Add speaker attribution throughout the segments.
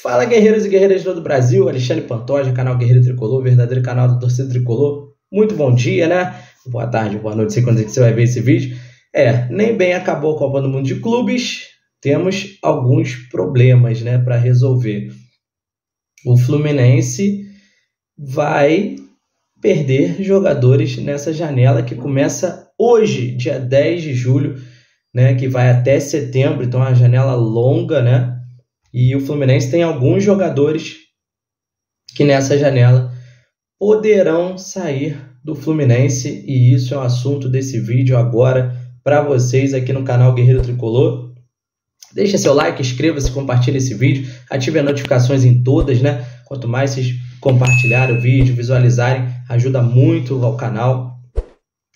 Speaker 1: Fala, guerreiros e guerreiras de todo o Brasil, Alexandre Pantoja, canal Guerreiro Tricolor, verdadeiro canal do torcedor tricolor. Muito bom dia, né? Boa tarde, boa noite, sei quando é que você vai ver esse vídeo. Nem bem acabou a Copa do Mundo de Clubes, temos alguns problemas, né, para resolver. O Fluminense vai perder jogadores nessa janela que começa hoje, dia 10 de julho, né, que vai até setembro, então é uma janela longa, né? E o Fluminense tem alguns jogadores que nessa janela poderão sair do Fluminense, e isso é o assunto desse vídeo agora para vocês aqui no canal Guerreiro Tricolor. Deixa seu like, inscreva-se, compartilhe esse vídeo, ative as notificações em todas, né? Quanto mais vocês compartilharem o vídeo, visualizarem, ajuda muito ao canal,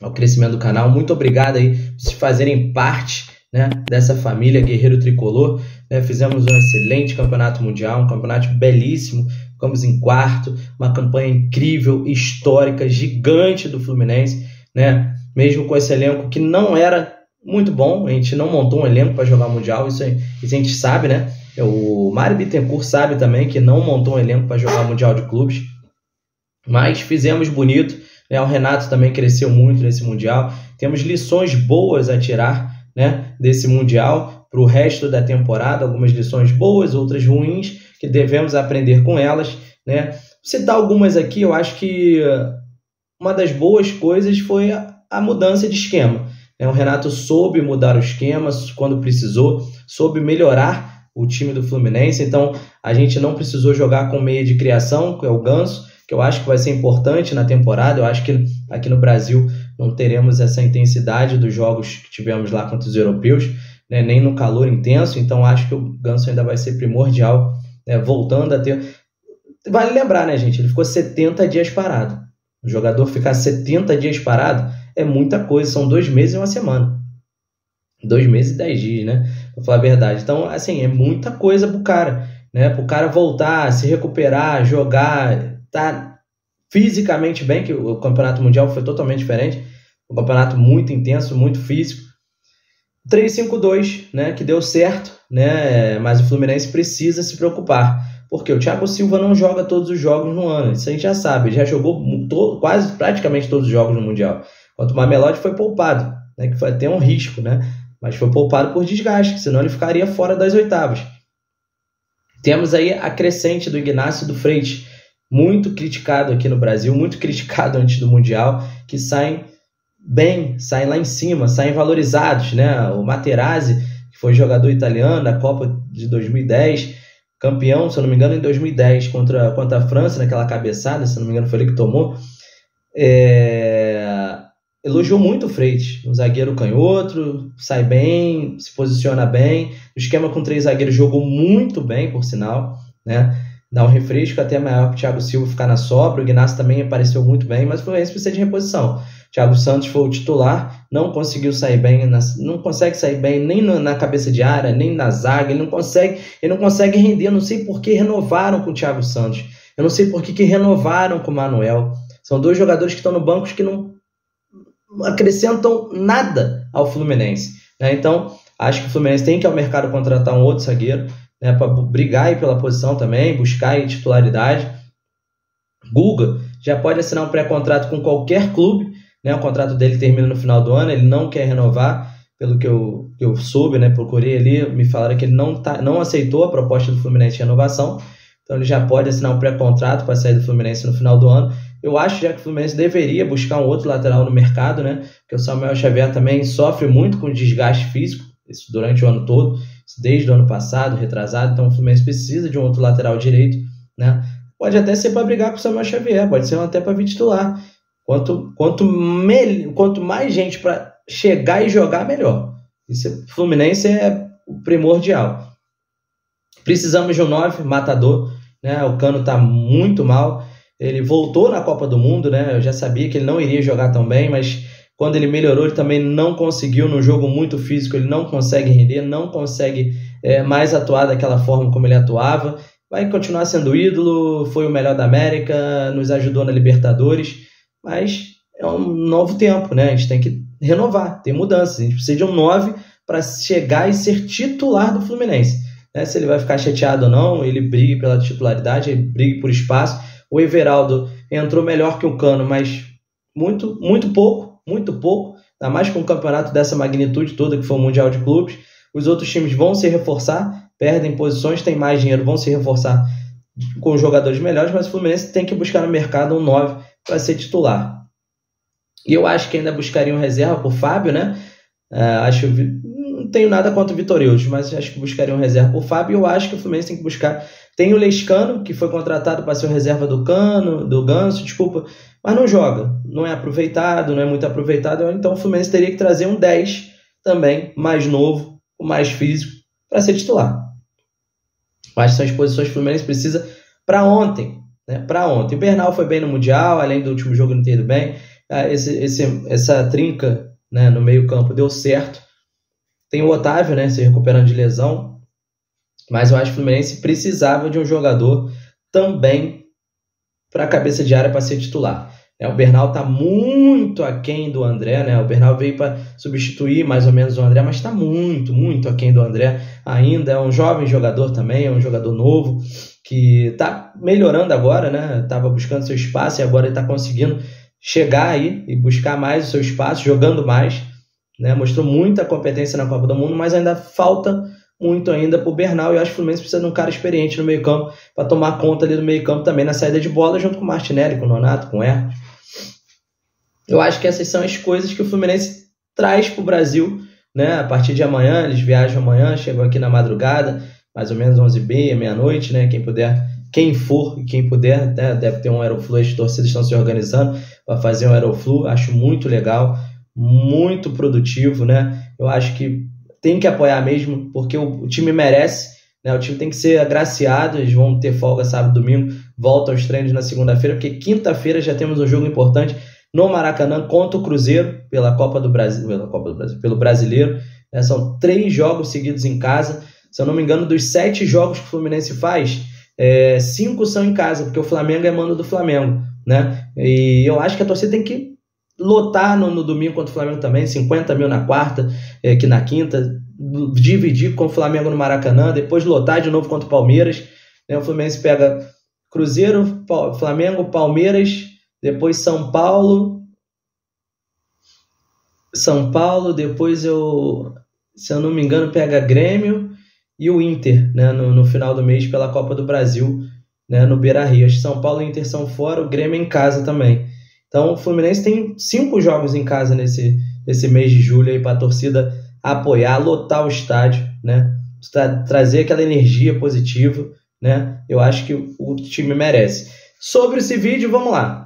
Speaker 1: ao crescimento do canal. Muito obrigado aí por se fazerem parte, né, dessa família Guerreiro Tricolor, né? Fizemos um excelente campeonato mundial, um campeonato belíssimo, ficamos em quarto, uma campanha incrível, histórica, gigante do Fluminense, né? Mesmo com esse elenco que não era muito bom, a gente não montou um elenco para jogar mundial, isso a gente sabe, né? O Mário Bittencourt sabe também que não montou um elenco para jogar mundial de clubes, mas fizemos bonito, né? O Renato também cresceu muito nesse mundial, temos lições boas a tirar, né, desse mundial para o resto da temporada, algumas lições boas, outras ruins, que devemos aprender com elas, né? Vou citar algumas aqui. Eu acho que uma das boas coisas foi a mudança de esquema, né? O Renato soube mudar o esquema quando precisou, soube melhorar o time do Fluminense, então a gente não precisou jogar com meia de criação, que é o Ganso, que eu acho que vai ser importante na temporada. Eu acho que aqui no Brasil não teremos essa intensidade dos jogos que tivemos lá contra os europeus, né, nem no calor intenso, então acho que o Ganso ainda vai ser primordial, né, voltando a ter... Vale lembrar, né, gente, ele ficou 70 dias parado. O jogador ficar 70 dias parado é muita coisa, são 2 meses e uma semana. 2 meses e 10 dias, né, pra falar a verdade. Então, assim, é muita coisa pro cara, né, pro cara voltar, se recuperar, jogar, tá fisicamente bem, que o campeonato mundial foi totalmente diferente, um campeonato muito intenso, muito físico. 3-5-2, né, que deu certo, né, mas o Fluminense precisa se preocupar, porque o Thiago Silva não joga todos os jogos no ano, isso a gente já sabe, ele já jogou praticamente todos os jogos no Mundial, enquanto o Mamelodi foi poupado, né, que foi até um risco, né, mas foi poupado por desgaste, senão ele ficaria fora das oitavas. Temos aí a crescente do Ignacio do Freitas, muito criticado aqui no Brasil, muito criticado antes do Mundial, que saem bem, saem lá em cima, saem valorizados, né? O Materazzi, que foi jogador italiano da Copa de 2010, campeão, se eu não me engano, em 2010 contra a França, naquela cabeçada, se eu não me engano foi ele que tomou, elogiou muito o Freitas, um zagueiro canhoto, sai bem, se posiciona bem, o esquema com 3 zagueiros jogou muito bem, por sinal, né? Dá um refresco até maior para o Thiago Silva ficar na sobra. O Ignacio também apareceu muito bem, mas o Fluminense precisa de reposição. Thiago Santos foi o titular, não conseguiu sair bem, não consegue sair bem nem na cabeça de área, nem na zaga, ele não consegue render. Eu não sei por que renovaram com o Thiago Santos, eu não sei por que renovaram com o Manuel. São 2 jogadores que estão no banco que não acrescentam nada ao Fluminense, né? Então, acho que o Fluminense tem que ir ao mercado contratar um outro zagueiro, né, para brigar aí pela posição também, buscar aí titularidade. Guga já pode assinar um pré-contrato com qualquer clube, né? O contrato dele termina no final do ano, ele não quer renovar, pelo que eu soube, né? Procurei ali, me falaram que ele não aceitou a proposta do Fluminense de renovação, então ele já pode assinar um pré-contrato para sair do Fluminense no final do ano. Eu acho já que o Fluminense deveria buscar um outro lateral no mercado, né? Porque o Samuel Xavier também sofre muito com desgaste físico, isso durante o ano todo, desde o ano passado, retrasado. Então o Fluminense precisa de um outro lateral direito, né? Pode até ser para brigar com o Samuel Xavier, pode ser até para vir titular. Quanto mais gente para chegar e jogar, melhor. Isso, Fluminense é o primordial. Precisamos de um 9, matador, né? O Cano está muito mal. Ele voltou na Copa do Mundo, né? Eu já sabia que ele não iria jogar tão bem, mas quando ele melhorou, ele também não conseguiu, num jogo muito físico, ele não consegue render, não consegue mais atuar daquela forma como ele atuava. Vai continuar sendo ídolo, foi o melhor da América, nos ajudou na Libertadores, mas é um novo tempo, né? A gente tem que renovar, tem mudanças. A gente precisa de um 9 para chegar e ser titular do Fluminense. né, se ele vai ficar chateado ou não, ele brigue pela titularidade, ele brigue por espaço. O Everaldo entrou melhor que o Cano, mas muito pouco, ainda mais com um campeonato dessa magnitude toda que foi o Mundial de Clubes. Os outros times vão se reforçar, perdem posições, têm mais dinheiro, vão se reforçar com jogadores melhores, mas o Fluminense tem que buscar no mercado um 9 para ser titular. E eu acho que ainda buscariam reserva por Fábio, né? Não tenho nada contra o Vitor Eudes, mas acho que buscariam reserva por Fábio. E eu acho que o Fluminense tem que buscar. Tem o Lescano, que foi contratado para ser o reserva do Ganso, mas não joga, não é aproveitado, não é muito aproveitado. Então o Fluminense teria que trazer um 10 também, mais novo, mais físico, para ser titular. Quais são as posições que o Fluminense precisa para ontem? Né? Para ontem. O Bernal foi bem no Mundial, além do último jogo não ter ido bem. Essa trinca, né, no meio campo deu certo. Tem o Otávio, né, se recuperando de lesão. Mas eu acho que o Fluminense precisava de um jogador também para a cabeça de área para ser titular. O Bernal está muito aquém do André, né? O Bernal veio para substituir mais ou menos o André, mas está muito aquém do André. Ainda é um jovem jogador também, é um jogador novo, que está melhorando agora, né? Estava buscando seu espaço e agora ele está conseguindo chegar aí e buscar mais o seu espaço, jogando mais, né? Mostrou muita competência na Copa do Mundo, mas ainda falta muito ainda para o Bernal, e eu acho que o Fluminense precisa de um cara experiente no meio campo para tomar conta ali do meio campo também na saída de bola, junto com o Martinelli, com o Nonato, com o Hermes. Eu acho que essas são as coisas que o Fluminense traz para o Brasil, né? A partir de amanhã, eles viajam amanhã, chegam aqui na madrugada, mais ou menos 11h30, meia-noite, né? Quem puder, quem for e quem puder, né? Deve ter um Aeroflu, as torcidas estão se organizando para fazer um Aeroflu, acho muito legal, muito produtivo, né? Eu acho que tem que apoiar mesmo, porque o time merece, né? O time tem que ser agraciado, eles vão ter folga sábado e domingo, voltam aos treinos na segunda-feira, porque quinta-feira já temos um jogo importante no Maracanã contra o Cruzeiro, pelo Brasileiro, né? São 3 jogos seguidos em casa. Se eu não me engano, dos 7 jogos que o Fluminense faz, 5 são em casa, porque o Flamengo é mano do Flamengo, né? E eu acho que a torcida tem que lotar no domingo contra o Flamengo também, 50 mil na quarta, que na quinta, dividir com o Flamengo no Maracanã, depois lotar de novo contra o Palmeiras, né? O Fluminense pega Cruzeiro, Flamengo, Palmeiras, depois São Paulo, depois se eu não me engano, pega Grêmio e o Inter, né, no final do mês pela Copa do Brasil, né, no Beira-Rio. São Paulo e Inter são fora, o Grêmio em casa também. Então o Fluminense tem 5 jogos em casa nesse mês de julho aí para a torcida apoiar, lotar o estádio, né, trazer aquela energia positiva, né. Eu acho que o time merece. Sobre esse vídeo, vamos lá.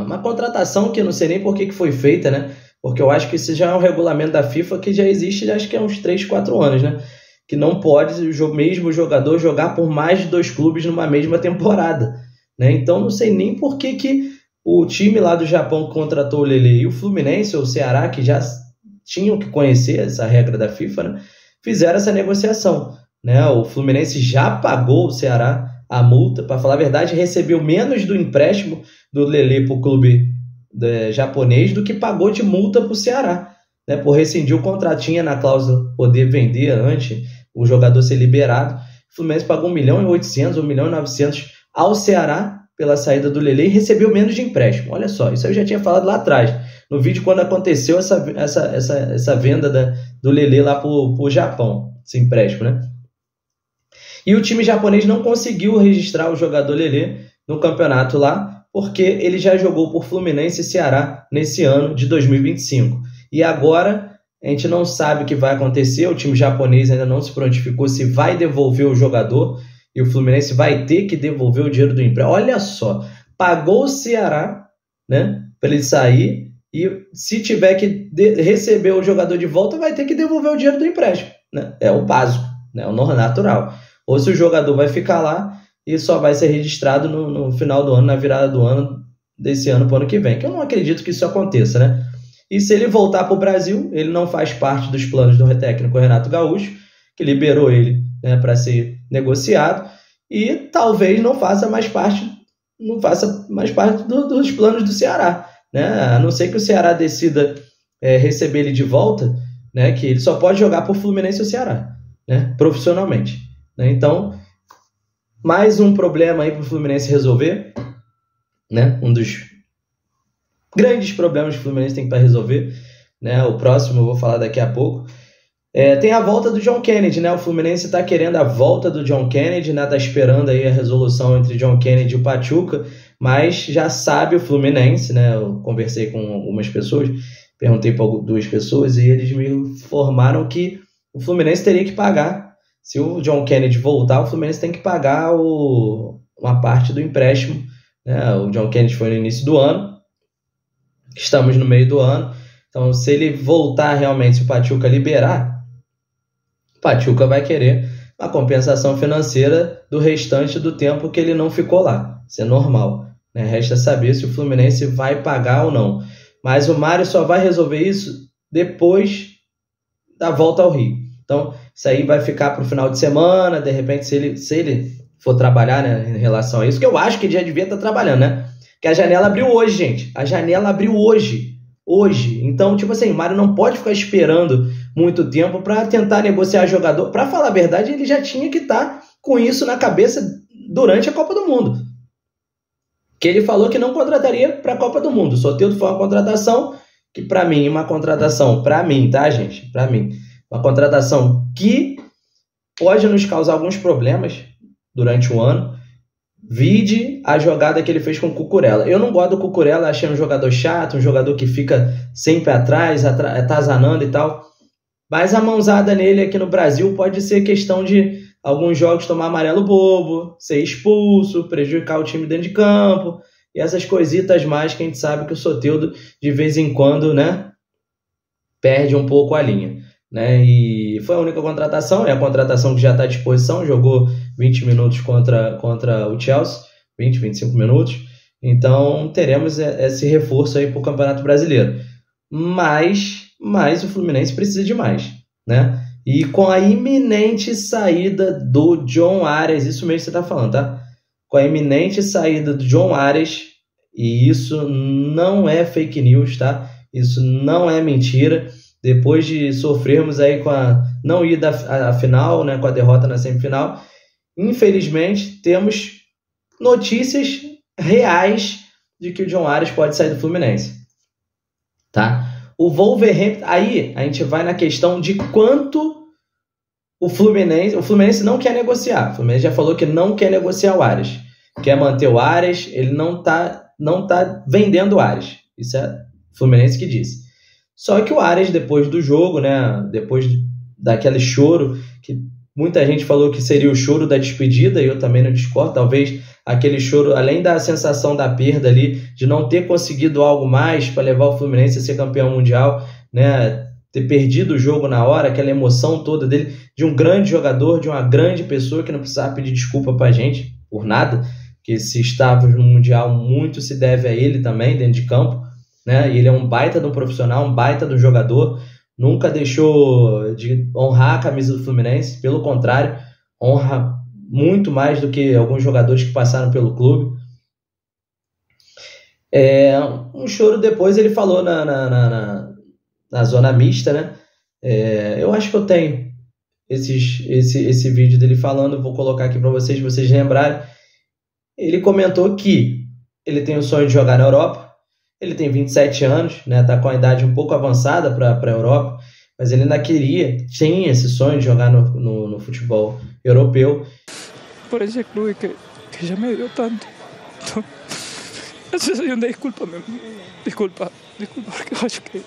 Speaker 1: Uma contratação que eu não sei nem por que foi feita, né? Porque eu acho que esse já é um regulamento da FIFA que já existe, acho que há uns 3, 4 anos, né? Que não pode o mesmo jogador jogar por mais de 2 clubes numa mesma temporada, né? Então não sei nem por que o time lá do Japão que contratou o Lelê e o Fluminense ou o Ceará, que já tinham que conhecer essa regra da FIFA, né? Fizeram essa negociação, né? O Fluminense já pagou o Ceará a multa, para falar a verdade, recebeu menos do empréstimo do Lelê para o clube japonês do que pagou de multa para o Ceará, né, por rescindir o contrato, tinha na cláusula poder vender antes o jogador ser liberado. O Fluminense pagou 1.800.000, 1.900.000 ao Ceará pela saída do Lelê e recebeu menos de empréstimo. Olha só, isso eu já tinha falado lá atrás, no vídeo quando aconteceu essa venda do Lelê lá para o Japão, esse empréstimo, né? E o time japonês não conseguiu registrar o jogador Lelê no campeonato lá, porque ele já jogou por Fluminense e Ceará nesse ano de 2025. E agora a gente não sabe o que vai acontecer, o time japonês ainda não se prontificou se vai devolver o jogador, e o Fluminense vai ter que devolver o dinheiro do empréstimo. Olha só, pagou o Ceará, né, para ele sair, e se tiver que receber o jogador de volta, vai ter que devolver o dinheiro do empréstimo, né? É o básico, né? O natural. Ou se o jogador vai ficar lá e só vai ser registrado no final do ano, na virada do ano, desse ano para o ano que vem, que eu não acredito que isso aconteça, né? E se ele voltar para o Brasil, ele não faz parte dos planos do técnico Renato Gaúcho, que liberou ele, né, para ser negociado, e talvez não faça mais parte dos planos do Ceará, né? A não ser que o Ceará decida receber ele de volta, né, que ele só pode jogar por Fluminense ou Ceará. né, profissionalmente. Né? Então, mais um problema aí para o Fluminense resolver, né? Um dos grandes problemas que o Fluminense tem para resolver, né? O próximo eu vou falar daqui a pouco. Tem a volta do John Kennedy, né? O Fluminense está querendo a volta do John Kennedy, né? Está esperando aí a resolução entre John Kennedy e o Pachuca, mas já sabe o Fluminense, né? Eu conversei com algumas pessoas, perguntei para 2 pessoas e eles me informaram que o Fluminense teria que pagar. Se o John Kennedy voltar, o Fluminense tem que pagar uma parte do empréstimo, né? O John Kennedy foi no início do ano, estamos no meio do ano, então se ele voltar realmente, se o Pachuca liberar, o Pachuca vai querer uma compensação financeira do restante do tempo que ele não ficou lá. Isso é normal, né? Resta saber se o Fluminense vai pagar ou não. Mas o Mário só vai resolver isso depois da volta ao Rio. Então, isso aí vai ficar para o final de semana, de repente, se ele for trabalhar, né, em relação a isso, que eu acho que ele já devia estar trabalhando, né? Que a janela abriu hoje, gente. A janela abriu hoje. Então, tipo assim, o Mário não pode ficar esperando muito tempo para tentar negociar jogador. Para falar a verdade, ele já tinha que estar com isso na cabeça durante a Copa do Mundo. Que ele falou que não contrataria para a Copa do Mundo. O Soteldo foi uma contratação que, para mim, tá, gente? Para mim, uma contratação que pode nos causar alguns problemas durante o ano. Vide a jogada que ele fez com o Cucurella. Eu não gosto do Cucurella, achei um jogador chato, um jogador que fica sempre atrás, atazanando e tal. Mas a mãozada nele aqui no Brasil pode ser questão de alguns jogos tomar amarelo bobo, ser expulso, prejudicar o time dentro de campo, e essas coisitas mais que a gente sabe que o Soteldo, de vez em quando, né, perde um pouco a linha. Né? E foi a única contratação, é a contratação que já está à disposição, jogou 20 minutos contra o Chelsea, 25 minutos, então teremos esse reforço aí para o Campeonato Brasileiro, mas o Fluminense precisa de mais, né? E com a iminente saída do John Arias, isso mesmo que você está falando, tá? Com a iminente saída do John Arias, e isso não é fake news, tá? Isso não é mentira. Depois de sofrermos aí com a não ida à final, né, com a derrota na semifinal, infelizmente temos notícias reais de que o John Arias pode sair do Fluminense. Tá? O Wolverhampton, aí a gente vai na questão de quanto o Fluminense não quer negociar. O Fluminense já falou que não quer negociar o Arias. Quer manter o Arias, ele não tá vendendo o Arias. Isso é o Fluminense que disse. Só que o Arias, depois do jogo, né, depois daquele choro, que muita gente falou que seria o choro da despedida, e eu também não discordo, talvez aquele choro, além da sensação da perda ali, de não ter conseguido algo mais para levar o Fluminense a ser campeão mundial, né, ter perdido o jogo na hora, aquela emoção toda dele, de um grande jogador, de uma grande pessoa que não precisava pedir desculpa para a gente por nada, que se estávamos no Mundial, muito se deve a ele também, dentro de campo. Né? E ele é um baita de um profissional, um baita de um jogador, nunca deixou de honrar a camisa do Fluminense, pelo contrário, honra muito mais do que alguns jogadores que passaram pelo clube. Um choro depois, ele falou na zona mista, né? Eu acho que eu tenho esse vídeo dele falando, vou colocar aqui para vocês lembrarem. Ele comentou que ele tem o sonho de jogar na Europa. Ele tem 27 anos, né? Tá com a idade um pouco avançada para a Europa, mas ele ainda tinha esse sonho de jogar no futebol europeu.
Speaker 2: Por esse clube que já me deu tanto. A sensação de desculpa, porque eu acho que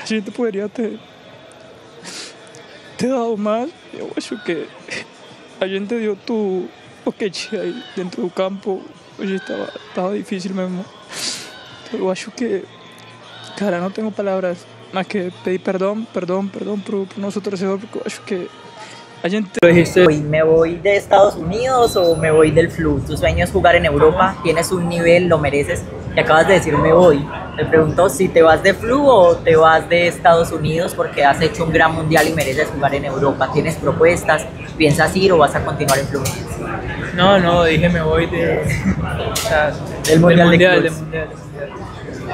Speaker 2: a gente poderia ter dado mais. Eu acho que a gente deu tudo o que tinha aí dentro do campo. Hoje estava difícil mesmo. Eu acho que, cara, não tenho palavras más que pedir perdón por nuestro torcedor, porque yo acho que a gente...
Speaker 3: ¿Me voy de Estados Unidos o me voy del Flu? Tu sueño es jugar en Europa, tienes un nivel, lo mereces, y acabas de decir me voy. Me pregunto si te vas de Flu o te vas de Estados Unidos porque has hecho un gran mundial y mereces jugar en Europa. ¿Tienes propuestas? ¿Piensas ir o vas a continuar en Flu?
Speaker 2: No, dije me voy
Speaker 3: del mundial.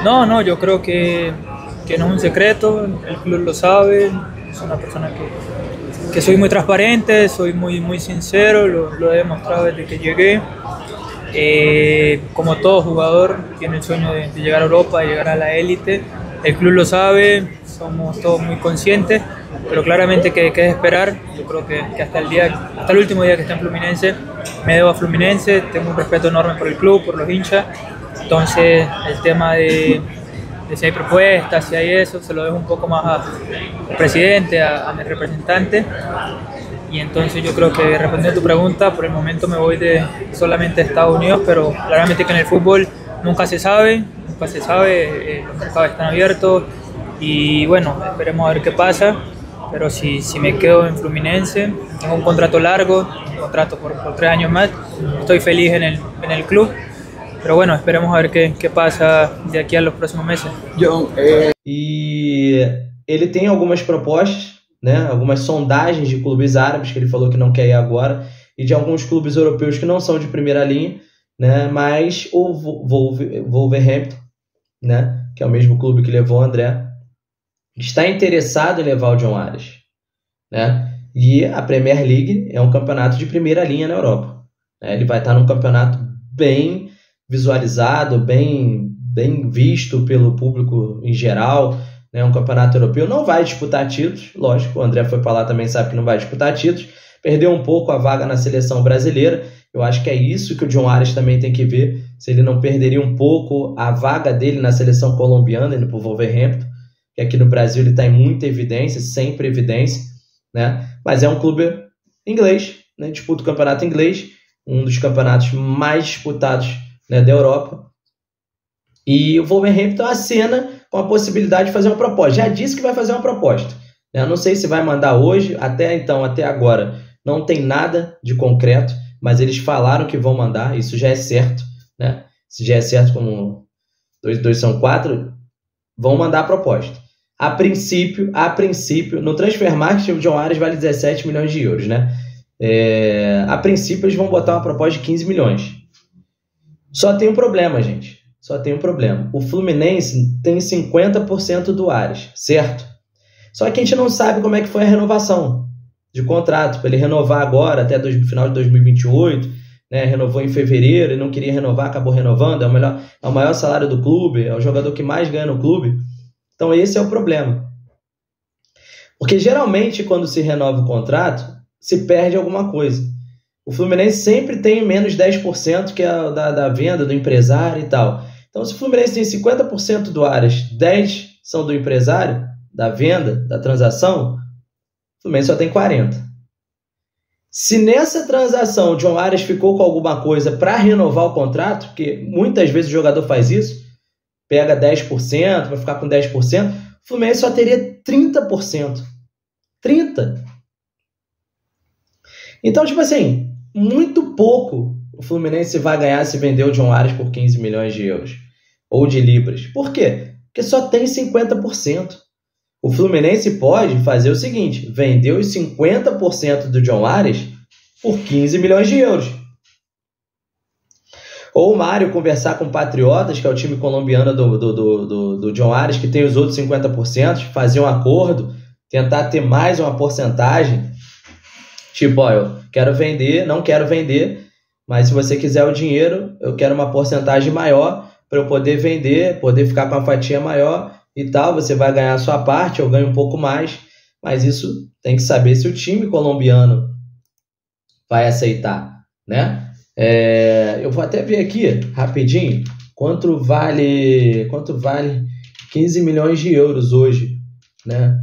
Speaker 2: No, yo creo que no es un secreto, el club lo sabe, es una persona que soy muy transparente, soy muy sincero, lo he demostrado desde que llegué. Como todo jugador tiene el sueño de llegar a Europa, de llegar a la élite. El club lo sabe, somos todos muy conscientes, pero claramente que es esperar. Yo creo que hasta el último día que esté en Fluminense me debo a Fluminense, tengo un respeto enorme por el club, por los hinchas. Entonces el tema de si hay propuestas, si hay eso, se lo dejo un poco más al presidente, a mi representante. Y entonces yo creo que respondiendo a tu pregunta, por el momento me voy solamente de Estados Unidos, pero claramente que en el fútbol nunca se sabe, los mercados están abiertos y bueno, esperemos a ver qué pasa. Pero si me quedo en Fluminense, tengo un contrato largo, un contrato por 3 años más, estoy feliz en el club. Pero bueno, esperemos a ver qué pasa de aqui a los próximos meses.
Speaker 1: E ele tem algumas propostas, né, algumas sondagens de clubes árabes que ele falou que não quer ir agora, e de alguns clubes europeus que não são de primeira linha, né, mas o Wolverhampton, né, que é o mesmo clube que levou o André, está interessado em levar o John Ares, né? E a Premier League é um campeonato de primeira linha na Europa, né? Ele vai estar num campeonato bem visualizado, bem visto pelo público em geral, né? Um campeonato europeu, não vai disputar títulos, lógico, o André foi para lá também, sabe que não vai disputar títulos, perdeu um pouco a vaga na seleção brasileira. Eu acho que é isso que o John Ares também tem que ver, se ele não perderia um pouco a vaga dele na seleção colombiana, indo para o Wolverhampton, que aqui no Brasil ele está em muita evidência, sempre evidência, né? Mas é um clube inglês, né? Disputa o campeonato inglês, um dos campeonatos mais disputados, né, da Europa. E o Wolverhampton acena com a possibilidade de fazer uma proposta. Já disse que vai fazer uma proposta, né? Eu não sei se vai mandar hoje, até agora não tem nada de concreto, mas eles falaram que vão mandar, isso já é certo, né? Se já é certo, como 2 são 4, vão mandar a proposta. A princípio, no Transfermarkt, o John Ares vale 17 milhões de euros, né? A princípio, eles vão botar uma proposta de 15 milhões. Só tem um problema, gente. Só tem um problema. O Fluminense tem 50% do Ares, certo? Só que a gente não sabe como é que foi a renovação de contrato, para ele renovar agora, até o final de 2028, né? Renovou em fevereiro e não queria renovar, acabou renovando, é o maior salário do clube, é o jogador que mais ganha no clube. Então esse é o problema. Porque geralmente quando se renova o contrato, se perde alguma coisa. O Fluminense sempre tem menos 10% que é da venda, do empresário e tal. Então se o Fluminense tem 50% do Ares, 10% são do empresário, da venda, da transação, o Fluminense só tem 40%. Se nessa transação o John Ares ficou com alguma coisa para renovar o contrato, porque muitas vezes o jogador faz isso, pega 10%, vai ficar com 10%, o Fluminense só teria 30%. 30%. Então, tipo assim, muito pouco o Fluminense vai ganhar se vender o John Ares por 15 milhões de euros. Ou de libras. Por quê? Porque só tem 50%. O Fluminense pode fazer o seguinte, vender os 50% do John Ares por 15 milhões de euros. Ou o Mário conversar com o Patriotas, que é o time colombiano do John Ares, que tem os outros 50%, fazer um acordo, tentar ter mais uma porcentagem. Tipo, ó, eu quero vender, não quero vender, mas se você quiser o dinheiro, eu quero uma porcentagem maior para eu poder vender, poder ficar com a fatia maior e tal. Você vai ganhar a sua parte, eu ganho um pouco mais, mas isso tem que saber se o time colombiano vai aceitar, né? Eu vou até ver aqui, rapidinho, quanto vale 15 milhões de euros hoje, né?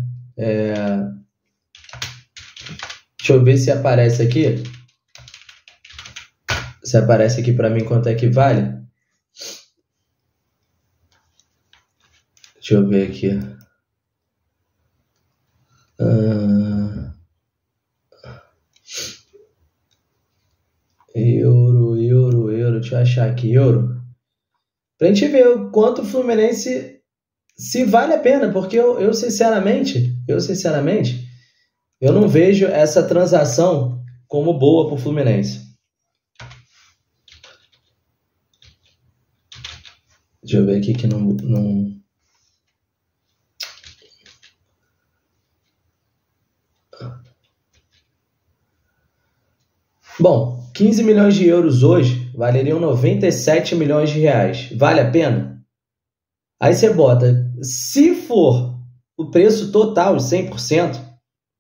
Speaker 1: Deixa eu ver se aparece aqui. Se aparece aqui para mim quanto é que vale. Deixa eu ver aqui. Euro. Deixa eu achar aqui, euro. Pra gente ver o quanto o Fluminense, se vale a pena, porque eu sinceramente, eu não vejo essa transação como boa pro Fluminense. Deixa eu ver aqui que não... Bom, 15 milhões de euros hoje valeriam 97 milhões de reais. Vale a pena? Aí você bota, se for o preço total, 100%,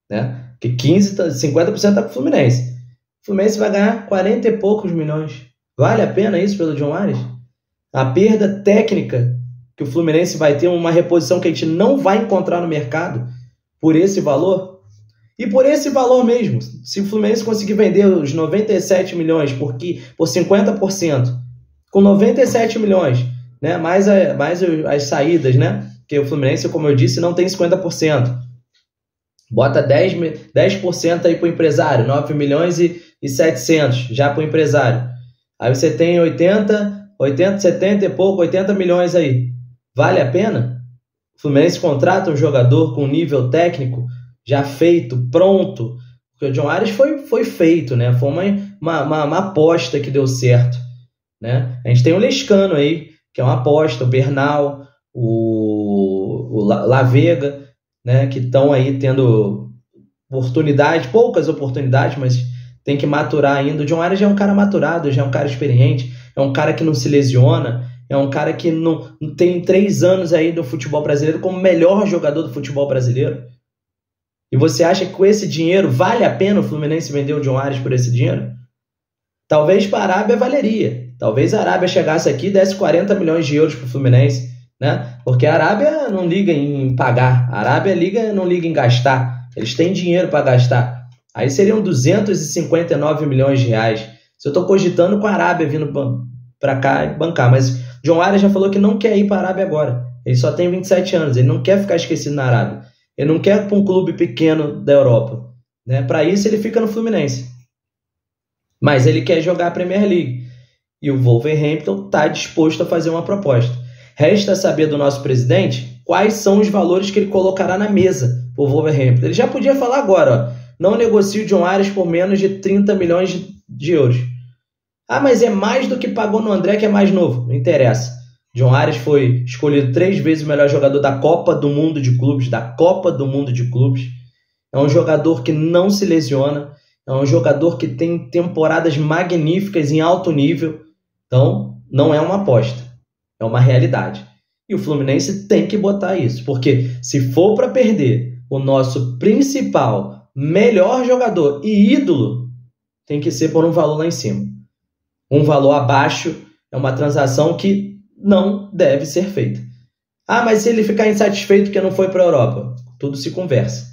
Speaker 1: né? Que 50% está com o Fluminense. O Fluminense vai ganhar 40 e poucos milhões. Vale a pena isso pelo John Ares? A perda técnica que o Fluminense vai ter, uma reposição que a gente não vai encontrar no mercado por esse valor? E por esse valor mesmo, se o Fluminense conseguir vender os 97 milhões por 50%, com 97 milhões, né, mais as saídas, né, que o Fluminense, como eu disse, não tem 50%. Bota 10% aí para o empresário, 9 milhões e 700 já para o empresário. Aí você tem 80, 70 e pouco, 80 milhões aí. Vale a pena? O Fluminense contrata um jogador com nível técnico já feito, pronto. Porque o John Ares foi feito, né? Foi uma aposta que deu certo, né? A gente tem o Lescano aí, que é uma aposta, o Bernal, o La Vega, né? Que estão aí tendo oportunidade, poucas oportunidades, mas tem que maturar ainda. O John Ares já é um cara maturado, já é um cara experiente, é um cara que não se lesiona, é um cara que não tem 3 anos aí do futebol brasileiro como melhor jogador do futebol brasileiro. E você acha que com esse dinheiro vale a pena o Fluminense vender o John Ares por esse dinheiro? Talvez para a Arábia valeria. Talvez a Arábia chegasse aqui e desse 40 milhões de euros para o Fluminense, né? Porque a Arábia não liga em pagar, a Arábia não liga em gastar. Eles têm dinheiro para gastar. Aí seriam 259 milhões de reais. Se eu estou cogitando com a Arábia vindo para cá e bancar, mas John Ares já falou que não quer ir para a Arábia agora. Ele só tem 27 anos, ele não quer ficar esquecido na Arábia. Ele não quer para um clube pequeno da Europa, né? Para isso ele fica no Fluminense. Mas ele quer jogar a Premier League. E o Wolverhampton está disposto a fazer uma proposta. Resta saber do nosso presidente quais são os valores que ele colocará na mesa para o Wolverhampton. Ele já podia falar agora, ó, não negocie o John Ares por menos de 30 milhões de euros. Ah, mas é mais do que pagou no André, que é mais novo. Não interessa. John Ares foi escolhido 3 vezes o melhor jogador da Copa do Mundo de Clubes, É um jogador que não se lesiona, é um jogador que tem temporadas magníficas em alto nível. Então, não é uma aposta, é uma realidade. E o Fluminense tem que botar isso, porque se for para perder o nosso principal, melhor jogador e ídolo, tem que ser por um valor lá em cima. Um valor abaixo é uma transação que não deve ser feita. Ah, mas se ele ficar insatisfeito porque não foi para a Europa, tudo se conversa,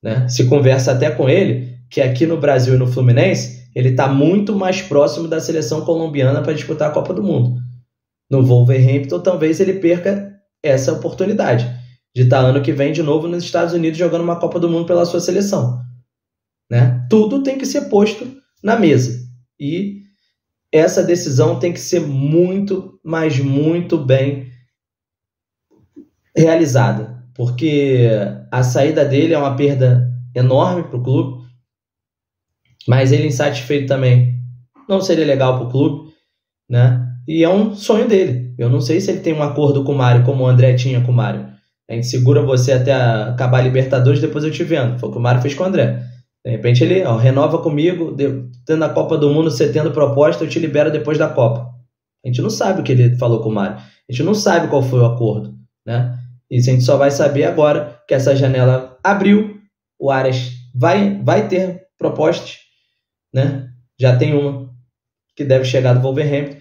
Speaker 1: né? Se conversa até com ele, que aqui no Brasil e no Fluminense, ele está muito mais próximo da seleção colombiana para disputar a Copa do Mundo. No Wolverhampton, talvez ele perca essa oportunidade de estar ano que vem de novo nos Estados Unidos jogando uma Copa do Mundo pela sua seleção, né? Tudo tem que ser posto na mesa. E essa decisão tem que ser muito, mas muito bem realizada, porque a saída dele é uma perda enorme para o clube, mas ele insatisfeito também não seria legal para o clube, né? E é um sonho dele. Eu não sei se ele tem um acordo com o Mário, como o André tinha com o Mário. A gente segura você até acabar a Libertadores, depois eu te vendo. Foi o que o Mário fez com o André. De repente ele renova comigo, tendo a Copa do Mundo, você tendo proposta, eu te libero depois da Copa. A gente não sabe o que ele falou com o Mário. A gente não sabe qual foi o acordo, né? Isso a gente só vai saber agora que essa janela abriu, o Ares vai ter propostas, né? Já tem uma que deve chegar do Wolverhampton.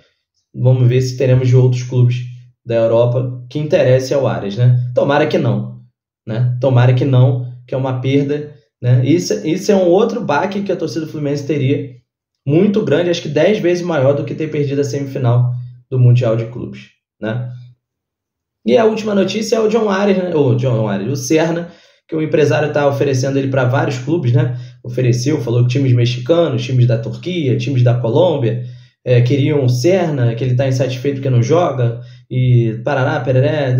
Speaker 1: Vamos ver se teremos de outros clubes da Europa que interesse ao Ares, né? Tomara que não, né? Tomara que não, que é uma perda, né? Isso é um outro baque que a torcida do Fluminense teria, muito grande, acho que 10 vezes maior do que ter perdido a semifinal do Mundial de Clubes, né? E a última notícia é o John Ares, né? O Serna, que o empresário está oferecendo ele para vários clubes, né? Falou que times mexicanos, times da Turquia, times da Colômbia, queriam o Serna, que ele está insatisfeito porque não joga, e parará, pereré,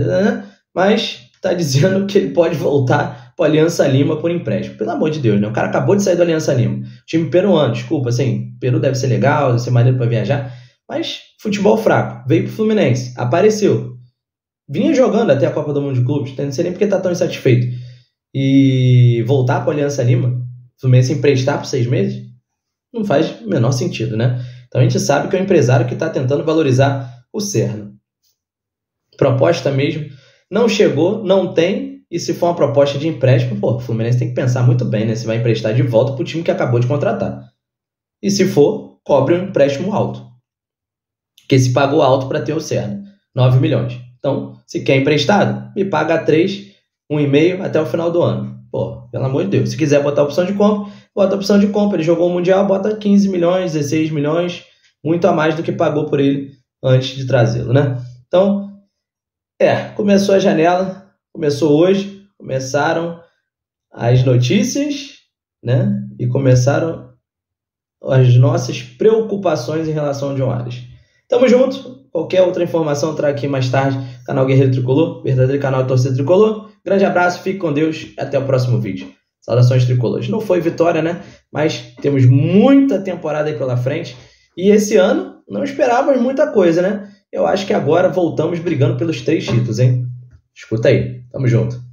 Speaker 1: mas está dizendo que ele pode voltar para o Aliança Lima por empréstimo. Pelo amor de Deus, né? O cara acabou de sair do Aliança Lima. Time peruano, desculpa, assim, Peru deve ser legal, deve ser maneiro para viajar, mas futebol fraco. Veio para o Fluminense, apareceu. Vinha jogando até a Copa do Mundo de Clubes, não sei nem porque está tão insatisfeito. E voltar para o Aliança Lima, o Fluminense emprestar por 6 meses? não faz o menor sentido, né? Então a gente sabe que é um empresário que está tentando valorizar o Serna. Proposta mesmo, não chegou, não tem, e se for uma proposta de empréstimo, o Fluminense tem que pensar muito bem, né? Se vai emprestar de volta para o time que acabou de contratar. E se for, cobre um empréstimo alto. Porque se pagou alto para ter o Serna, 9 milhões. Então, se quer emprestado, me paga 3, 1,5 até o final do ano. Pelo amor de Deus. Se quiser botar a opção de compra, bota a opção de compra. Ele jogou o Mundial, bota 15 milhões, 16 milhões, muito a mais do que pagou por ele antes de trazê-lo, né? Então, começou a janela, começou hoje, começaram as notícias, né? E começaram as nossas preocupações em relação ao John Arias. Tamo junto. Qualquer outra informação eu trago aqui mais tarde. Canal Guerreiro Tricolor, verdadeiro canal de torcida tricolor. Grande abraço, fique com Deus. Até o próximo vídeo. Saudações tricolores. Não foi vitória, né? Mas temos muita temporada aí pela frente. E esse ano não esperávamos muita coisa, né? Eu acho que agora voltamos brigando pelos 3 títulos, hein? Escuta aí. Tamo junto.